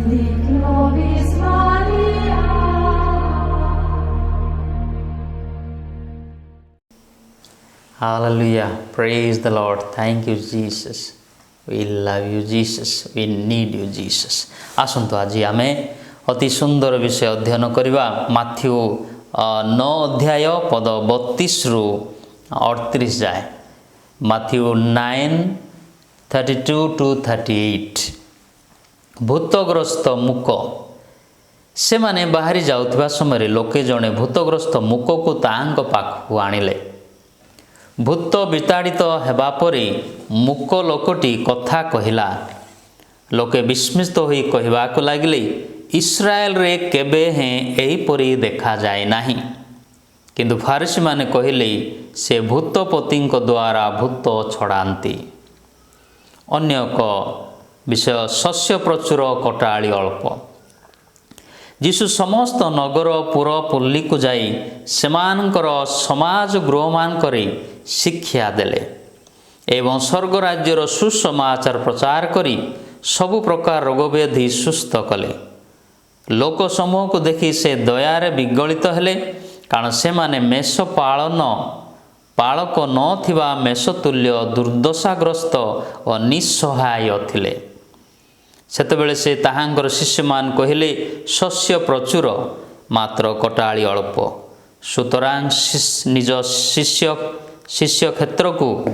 thee glories, Maria. Hallelujah. Praise the Lord. Thank you, Jesus. We love you, Jesus. We need you, Jesus. आसंतु आज आमे अति सुंदर विषय अध्ययन करवा माथ्यू 9 अध्याय पद 32 रु 38 जाए। Matthew 9:32 to 38। भूतग्रस्त मुक से माने बाहरी जाउथबा समय लोके जणे भूतग्रस्त मुक को तांग पाखु आनिले। भूत विताड़ित हेबा परे मुक लोकटी कथा कहिला। लोके विस्मित होई कहिबाकु लागिले, इस्राएल रे केबे हें एहीपरि देखा जाए नाही। किंतु फारिसी माने कहिले, से भूतपतिंक द्वारा भूत छड़ांती। अन्य एक विषय शस्य प्रचुर कटाळी अल्प। जीशु समस्त नगर पुर पल्ली को जाई सेमानकर समाज गृहमानकरे शिक्षा देले एवं स्वर्ग राज्यर सुसमाचार प्रचार करी सबु प्रकार रोग व्याधि सुस्थ कले। लोक समूह को देखि से दयारे विगलित हेले, कारण से माने मेष पालक नथिबा मेष तुल्य दुर्दशाग्रस्त और निस्सहाय थिले। सेतबेले से ताहांकर शिष्यमान कहिले, शस्य प्रचुर मात्र कटाळी अल्प। सुतरां निज शिष्य क्षेत्र को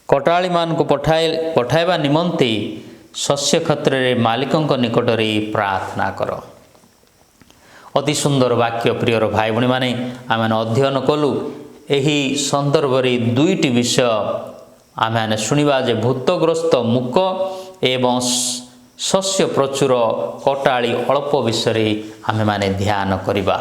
कटाळी मान को पठाइबा निमंते शस्य क्षेत्र रे मालिकंक निकट रे प्रार्थना कर। अति सुंदर वाक्य प्रियर भाई भणी माने आमे अध्ययन कलु। एही संदर्भ रे दुईटी विषय आमे सुनिबा जे भूतग्रस्त मुक एवं शस्य प्रचुर कटाळी अल्प विषय आमे माने ध्यान करिबा।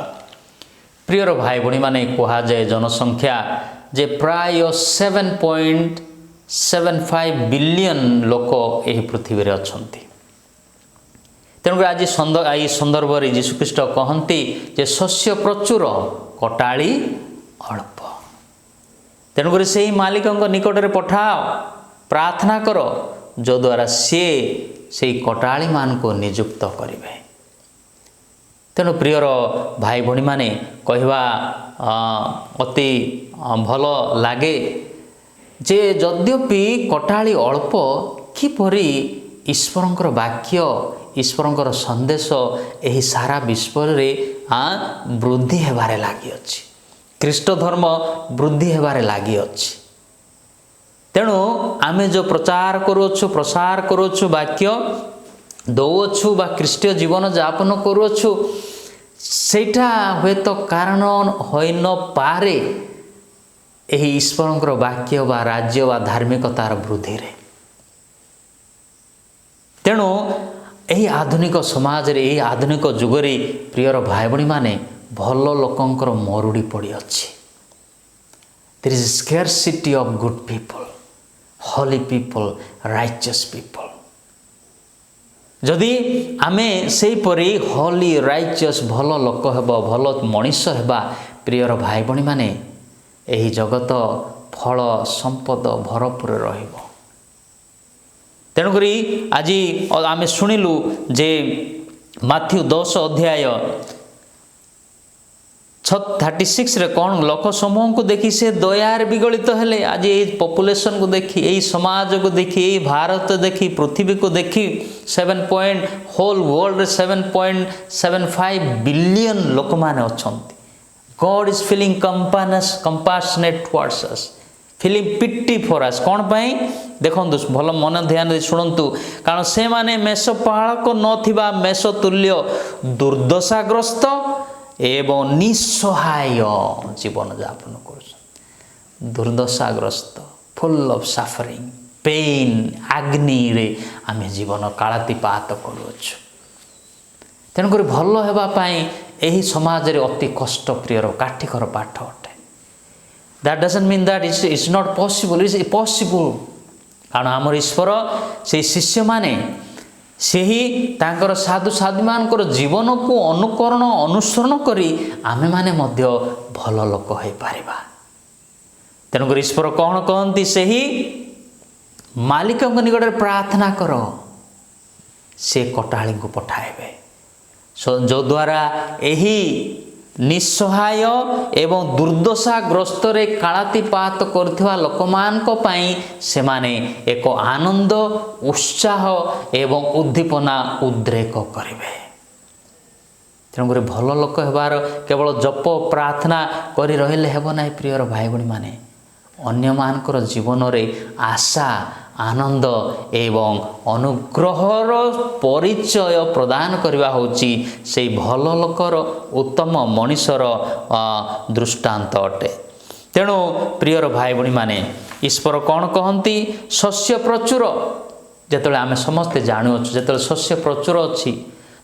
प्रियर भाई भणी माने कहा जाए जनसंख्या जे प्राय 7.75 बिलियन लोक एही पृथ्वी रे अछंती। तेणु आज संदर्भ रे यीशुख्रीष्ट कहंती जे शस्य प्रचुर कटाळी अल्प। तेणुक से मालिकंक निकट रे पठाओ, प्रार्थना कर, जो द्वारा सी से कटाळी मान को नियुक्त करेंगे। तेणु प्रियर भाई भणी माने कहवा अति भल लगे जे यद्यपि कटाळी अल्प किपरि ईश्वरंकर वाक्य ईश्वरंकर संदेश एही सारा विश्व रे वृद्धि हेबारे लागि अछि। ख्रीष्ट धर्म वृद्धि हेबारे लागि अछि। तेणु आमे जो प्रचार करुछु वाक्य दौछु बा ख्रीष्टीय जीवन यापन करुछु, सेटा हुए तो कारण होई न पारे एही ईश्वरंकर वाक्य बा राज्य बा धार्मिकतार वृद्धि रे। तेणु एही आधुनिक समाज रे एही आधुनिक जुग रे प्रियर भाई भणी माने भल लोकंकर मरुड़ी पड़ी अछि। There is scarcity of good people, holy people, righteous people। जदि आमे से परी holy righteous भल लोक हेबा भल मनीष हेबा प्रियर भाई भणी माने एही जगत फल संपद भरपूर रहिबो। तेणु करी आज आमे सुनिलु जे माथ्यू 10 अध्याय 36 रे कौन लोक समूह को देखी से दयार विगलित हेले। आज ये पॉपुलेशन को देखी, यही समाज को देखी, यही भारत देखी, पृथ्वी को देखी, 7.75 बिलियन लोक माने अछंती। God is feeling compassionate towards us, feeling pity for us. कौन पाई देखंतु भल मन ध्यान दे शुणंतु, कारण से माने मेष पालक नथिबा मेष तुल्य दुर्दशाग्रस्त एवं निस्सहाय जीवन यापन कर। दुर्दशाग्रस्त, फुल ऑफ सफरिंग, पेन, अग्नि रे आमे जीवन कालातिपात करुछु। तेणुक भल हेबा पाई एही समाज रे अति कष्ट प्रियर काठिकर पाठ अटे। That doesn't mean that it's not possible, it's possible. कारण आमर ईश्वर से शिष्य माने से ही तांकर साधु साधु मानकर जीवन को अनुकरण अनुसरण करी आमे माने मध्य भल लोक हो पारिबा। तेणुक ईश्वर कौन कहती से ही मालिक निकट प्रार्थना कर, से कटाड़ी को पठाइबे जो द्वारा यही निस्सहाय एवं दुर्दशाग्रस्त रे कालातीपात करथिबा लोकमानक पई से माने एक आनंद उत्साह एवं उद्दीपना उद्रेक करिवे। तेणुकर भल लोक हेबार केवल जप प्रार्थना करि रहिले हेबो नाही प्रियर भाई भणी माने अन्य मानकर जीवन रे आशा आनंद एवं अनुग्रहर परिचय प्रदान करवा होची से भल लोकर उत्तम मनीषर दृष्टांत अटे। तेणु प्रियर भाई भणी माने ईश्वर कौन कहती शस्य प्रचुर जेतले आमे समस्ते जानुछु जेतले शस्य प्रचुर अछि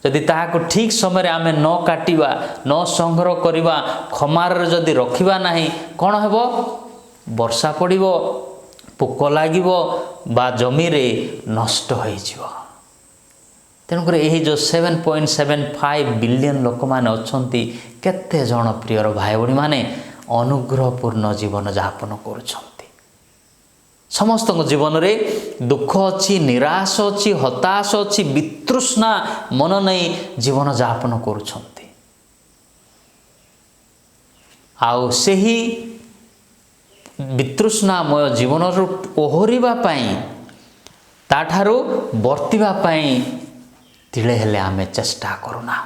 जदि ताहाको ठीक समय आमे न काटिबा न संग्रह करिबा खमार जदि रखिबा नाही कोन हेबो वर्षा पड़िबो पोक लागिबो बा जमी रे नष्ट होई जिवो। तेणुकर यही जो 7.75 बिलियन लोक माने अछंती केते जन प्रियर भाई भणी माने अनुग्रहपूर्ण जीवन यापन करुछंती। समस्त जीवन रे दुख अच्छी निराश अच्छी हताश अच्छी वितृष्णा मन नहीं जीवन यापन करुछंती। आउ सेही वितृष्णामय जीवन ओहरिबा पाई ताठारू वर्तिबा पाई तिले हेले आमे चेष्टा करूना।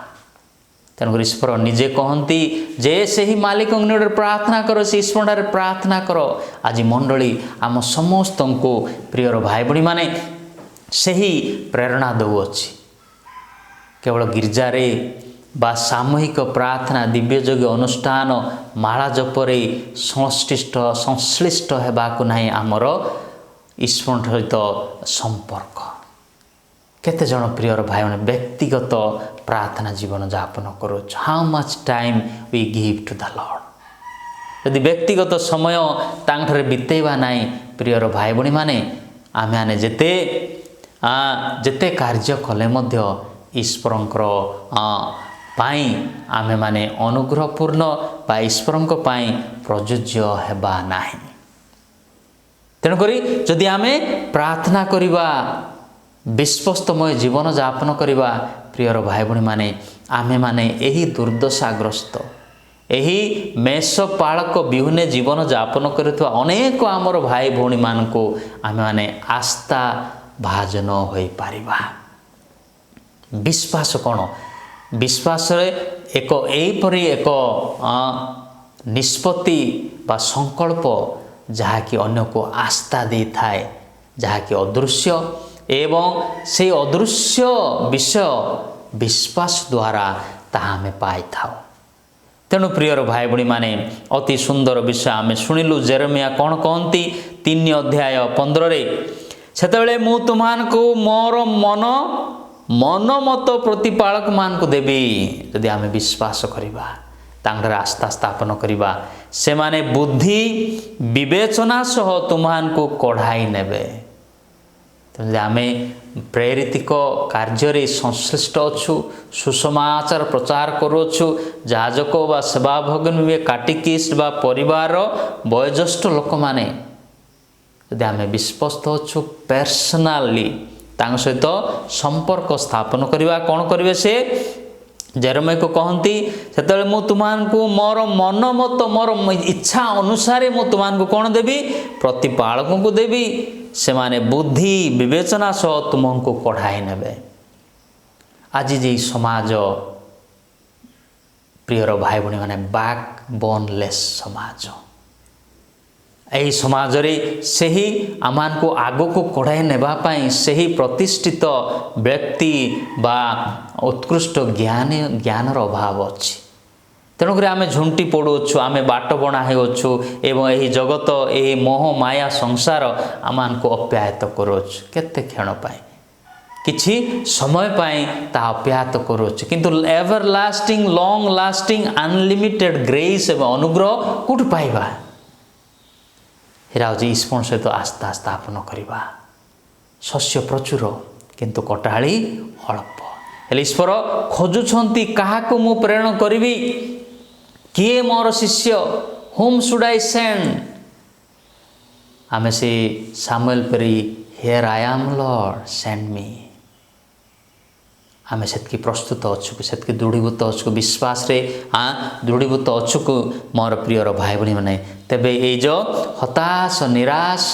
तेणुकर ईश्वर निजे कहती जे से ही मालिक निकट प्रार्थना करो से ईश्वर प्रार्थना करो। आज मंडली आम समस्त को प्रियर भाई भणी माने से ही प्रेरणा दौअछि केवल गिरजारे बा सामूहिक प्रार्थना दिव्ययोगी अनुष्ठान माला जपरे संश्लिष्ट हेबाकु नाही आमर ईश्वर सहित संपर्क। केते जन प्रियर भाई भणी व्यक्तिगत प्रार्थना जीवन यापन करो how much time we give to the lord. यदि व्यक्तिगत समय तांठरे बितेबा नाही प्रियर भाई भणी माने आमे आने जेते जेते कार्य कले मध्य ईश्वरंकर पाई आमे माने अनुग्रहपूर्ण बा ईश्वरंक पाई प्रयोज्य हेबा नाही। तेणुकरी जदि आमे प्रार्थना करिबा विश्वस्तमय जीवन यापन करिबा प्रियर भाई भणी माने आमे माने एही दुर्दशाग्रस्त एही मेषपालक बिहुने जीवन यापन करुवा अनेक आमर भाई भौणी मानको आमे माने आस्था भाजन होई पारिबा। विश्वास कौन विश्वास एक एपरी एक निष्पत्ति बा संकल्प जहाँकि अन्य को आस्था दे थाए जहाँकि अदृश्य एवं से अदृश्य विषय विश्वास द्वारा ताहा आमे पाई थाओ। तेणु प्रियर भाई भणी माने अति सुंदर विषय आमे शुणिलु जेरेमिया कौन कहती 3 अध्याय 15 रे सेतेबेले मु तुमानकु मोर मन मत प्रतिपालक मान को देवी यदि आमे विश्वास करिबा तांकर आस्था स्थापन करिबा से माने बुद्धि विवेचना सह तुमान को कढ़ाई नेबे। तो आमे प्रेरितिक कार्य रे संश्लिष्ट अछु सुसमाचार प्रचार करूछु जाजक बा सेवा भगन काटिकिस्ट बा परिवार वयोज्येष्ठ लोक माने यदि आमे विश्वस्त अछु पर्सनाली तांग सहित संपर्क स्थापन करिबा कौन करिवे से जेरेमिया को कहती सेतले मु तुमानकु मोर मन मत मोर इच्छा अनुसार मु तुमानकु कौन देवी प्रतिपालक को देवी से माने बुद्धि विवेचना सह तुमको कढ़ाई नेबे। आज जे समाज प्रियर भाई भणी माने बैक बोनलेस समाज यही समाज रे सही आमान को आगो को कढ़ाई नेबा पाई सही प्रतिष्ठित व्यक्ति बा उत्कृष्ट ज्ञानर अभाव अच्छी। तेणुक आम झुंटी पड़ुछु आम बाट बणा होछु एवं यही जगत यही मोह माया संसार आमान को अप्यायत करुछु केते क्षण पाई किछि समय पाई ता अप्यायत करुछु किंतु ever lasting long lasting unlimited grace एवं अनुग्रह कुठ पाइबा हेरा हूँ ईश्वर सहित आस्था स्थापन करवा। शस्य प्रचुर किंतु कटाड़ी अल्प हेले ईश्वर खोजुछंती काहाको मु प्रेरण करिवि किए मोर शिष्य होम शुड आई सेंड आमे से सामुएल परी here I am Lord send me आम से प्रस्तुत अच्छु से दृढ़ीभूत अच्छु विश्वास दृढ़ीभूत अच्छु मोर प्रियर भाई भाई मैंने तेबे ये जो हताश निराश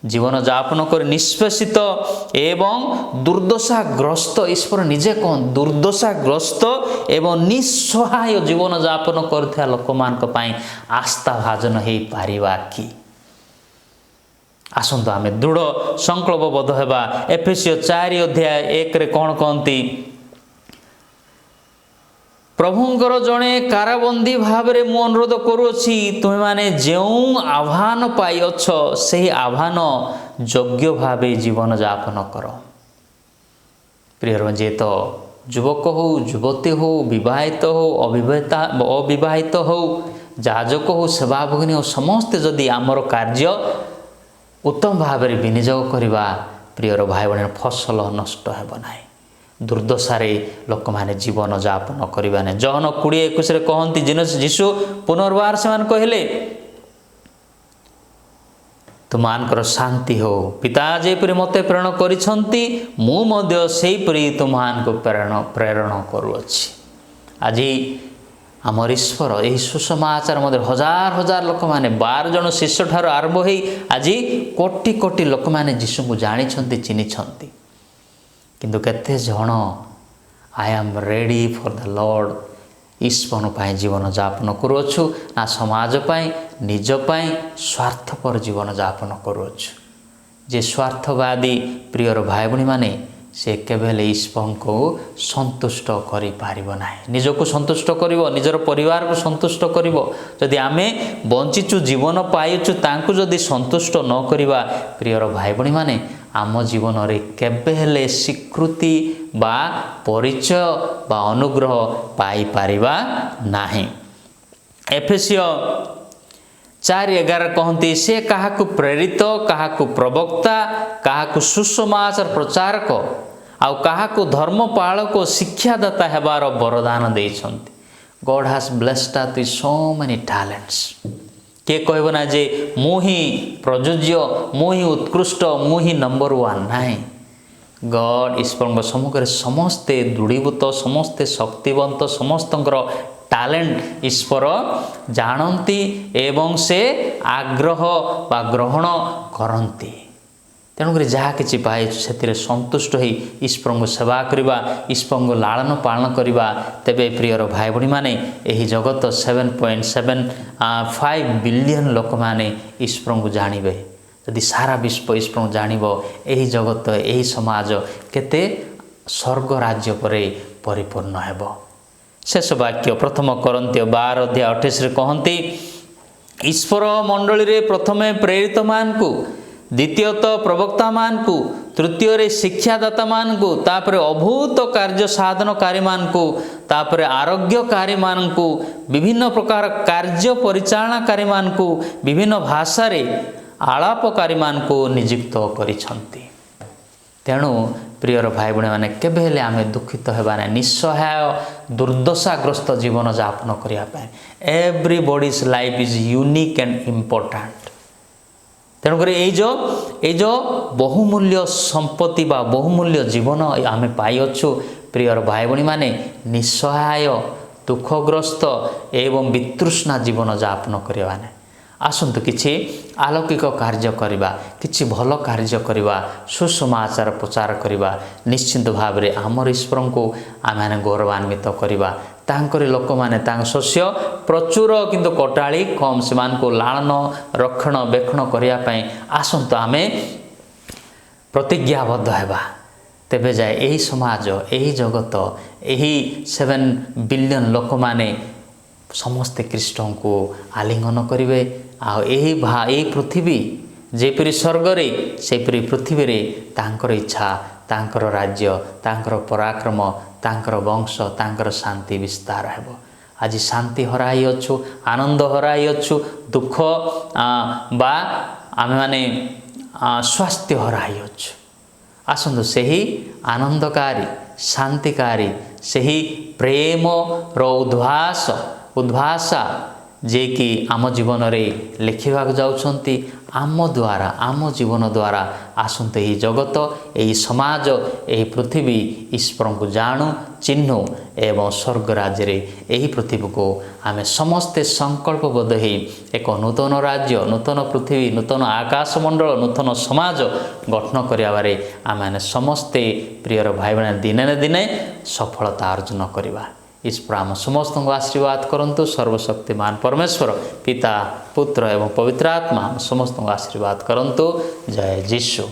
जीवन यापन कर निष्पेषित एवं दुर्दशाग्रस्त ईश्वर निजे कौन दुर्दशाग्रस्त एवं निस्सहाय जीवन यापन कर लोक मान आस्था भाजन हो पारिबा कि आसंतु आमे दृढ़ संकल्पबद्ध हेबा। एफेसियो 4:1 रे कौन कहती प्रभुंकर जड़े काराबंदी भाव में मु अनुरोध करुँची तुम्हें माने जो आह्वान पाई अछ से आह्वान योग्य भाव जीवन यापन कर। प्रिय जे तो युवक हो युवती हो विवाहित हो अविवाहित हो जाजक हो सेवाभगिनी हो समस्ते जदि आमर कार्य उत्तम भाव में विनियोग करवा प्रियर भाई भाई फसल नष्ट हेब ना दुर्दशारे लोक माने जीवन यापन करवा ना। जहन 20:21 कहती जीशु पुनर्बार से कहले तुमानकर शांति हो पिता जेपरि मते प्रेरण करिसंती मु मध्य सेहीपरि तुमानको प्रेरण करुअछि। आज आमर ईश्वर यही सुसमाचार मध्य हजार हजार लोक मैंने 12 जन शिष्य ठार आरंभ हो आज कोटि कोटि लोक मैंने जीशु को जानी चिन्ह किंतु केते जन I am ready for the Lord ईश्वर पाई जीवन यापन करुअछु ना समाज पाई निज पाई स्वार्थपर जीवन यापन करुअछु। जे स्वार्थवादी प्रियर भाई भाई माने से केवल ईश्वर को संतुष्ट करि पारिबो नाही निजको संतुष्ट करिवो निजर परिवार को संतुष्ट करिवो। जदि आमे बंचिचु जीवन पाइचु तांको जदि संतुष्ट न करिवा प्रियर भाई भाई माने आम जीवन रे केबेले स्वीकृति बा परिचय बा अनुग्रह पाई पारिबा नाही। एफेसियो 4:11 कहती से काहाकु प्रेरित काहाकु प्रवक्ता काहाकु सुसमाचार प्रचारक आउ काहाकु धर्मपालक शिक्षादाता हेबार वरदान देइछन्ति। God has blessed us with so many talents. के कहबो ना जे मु ही प्रयोज्य मु ही उत्कृष्ट मु ही नंबर 1 नाही। गॉड ईश्वर सम्मुख समस्ते दृढ़ीभूत समस्ते शक्तिवंत समस्तंकर टैलेंट ईश्वर जानती एवं से आग्रह बा ग्रहण करती। तेणुक जहाँ कि पाई से संतुष्ट हो ईश्वर को सेवा करवा ईश्वर को लालन पालन करवा तेबे प्रियर भाई भाई माने यही जगत 7.75 बिलियन लोक माने ईश्वर को जानवे। यदि सारा विश्व ईश्वर जानव यही जगत यही समाज केते स्वर्ग राज्य पर परिपूर्ण हेब। शेष वाक्य प्रथम करन्ती 12:28 कहती ईश्वर मंडली रे प्रथमे प्रेरित मान को द्वितीयतः प्रवक्ता मान को तृतीय शिक्षादाता मान को तापर अभूत कार्य साधनकारी मान को तापर आरोग्यकारी मान को विभिन्न प्रकार कार्य परिचालनाकारी मान को विभिन्न भाषा रे आलापकारी मान को नियुक्त करिसंती। तेणु प्रियर भाई भाई मैंने केबेले आमे दुखित हेबा ना निस्सहाय दुर्दशाग्रस्त जीवन यापन करने everybody's life is unique and important. तेणुक ये जो बहुमूल्य संपत्ति बा बहुमूल्य जीवन आमे पाइछु प्रियर भाई भाई माने निस्सहाय दुखग्रस्त एवं वितृष्णा जीवन यापन करने आसंतु किछि आलौकिक कार्य करवा किछि भल कार्य करवा सुसमाचार प्रचार करवा निश्चिंत भाव में आमर ईश्वर को आम गौरवान्वित करवा तांकरी लोक माने शस्य प्रचुर किंतु कटाली कम से लालन रक्षण बेक्षण करने आसंतु आमे प्रतिज्ञाबद्ध हेबा तेबे जाए यही समाज यही जगत यही 7 बिलियन लोक माने समस्ते कृष्ण को आलिंगन करेंगे यही पृथ्वी जेपरी स्वर्गरे सेपरी पृथ्वी रे तांकर इच्छा तांकर राज्य तांकर पराक्रम तांकर वंश तांकर शांति विस्तार हेबो। आज शांति हराई अच्छु आनंद हराई अच्छु दुख बा आमे माने स्वास्थ्य हराई अच्छु। आसंतु सही आनंदकारी शांतिकारी सही प्रेम रो उद्भाषा जे कि आम जीवन में लिखा जाउछंती आम द्वारा आम जीवन द्वारा आसंते यही जगत यही समाज यही पृथ्वी ईश्वर को जानू चिन्हू एवं स्वर्ग राज्य यही पृथ्वी को आम समस्ते संकल्पबद्ध हो एक नूतन राज्य नूतन पृथ्वी नूतन आकाशमंडल नूतन समाज गठन करियाबारे आम समस्ते प्रियर भाई बहन दिने न दिने सफलता अर्जन करवा। ईश्वर आम समस्त को आशीर्वाद करंतु। सर्वशक्तिमान परमेश्वर पिता पुत्र एवं पवित्र आत्मा समस्त को आशीर्वाद करंतु। जय जीशु।